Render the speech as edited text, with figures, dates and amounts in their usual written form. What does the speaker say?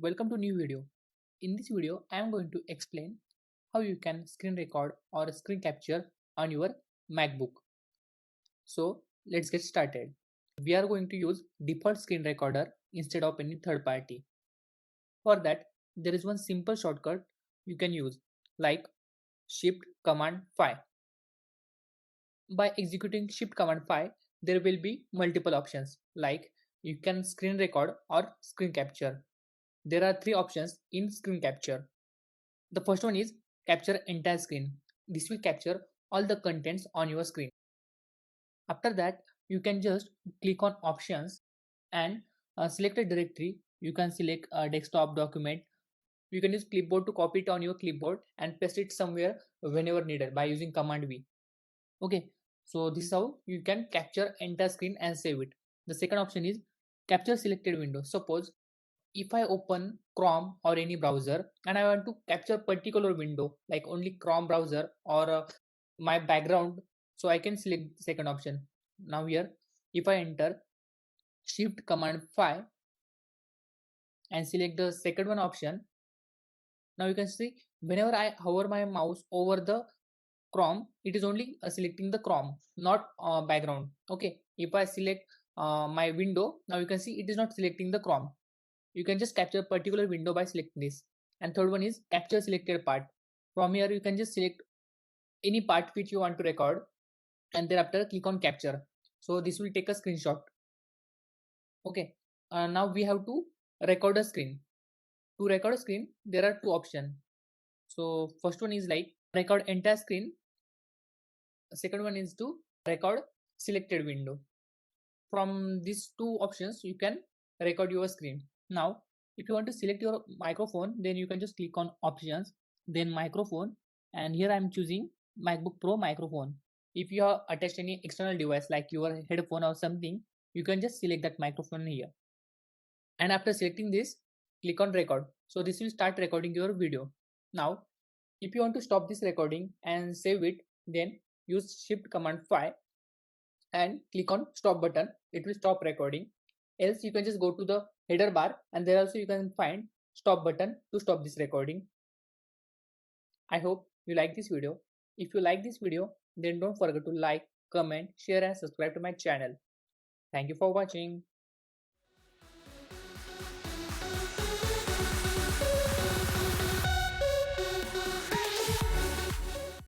Welcome to new video. In this video, I am going to explain how you can screen record or screen capture on your MacBook. So let's get started. We are going to use default screen recorder instead of any third party. For that, there is one simple shortcut you can use like Shift Command 5. By executing Shift Command 5, there will be multiple options like you can screen record or screen capture. There are three options in screen capture. The first one is capture entire screen. This will capture all the contents on your screen. After that, you can just click on options and select a directory. You can select a desktop document. You can use clipboard to copy it on your clipboard and paste it somewhere whenever needed by using command V. Okay, so this is how you can capture entire screen and save it. The second option is capture selected window. Suppose if I open Chrome or any browser and I want to capture particular window like only Chrome browser or my background, so I can select the second option. Now here, if I enter Shift Command 5 and select the second one option, now you can see whenever I hover my mouse over the Chrome, it is only selecting the Chrome, not background. Okay, if I select my window, now you can see it is not selecting the Chrome. You can just capture a particular window by selecting this. And third one is capture selected part. From here you can just select any part which you want to record and thereafter click on capture. So this will take a screenshot. Okay, now we have to record a screen. To record a screen there are two options. So first one is like record entire screen. Second one is to record selected window. From these two options you can record your screen. Now if you want to select your microphone, then you can just click on options, then microphone, and here I am choosing MacBook Pro microphone. If you have attached any external device like your headphone or something, you can just select that microphone here. And after selecting this, click on record. So this will start recording your video. Now if you want to stop this recording and save it, then use Shift Command 5 and click on stop button. It will stop recording. Else you can just go to the header bar and there also you can find stop button to stop this recording. I hope you like this video. If you like this video, then don't forget to like, comment, share and subscribe to my channel. Thank you for watching.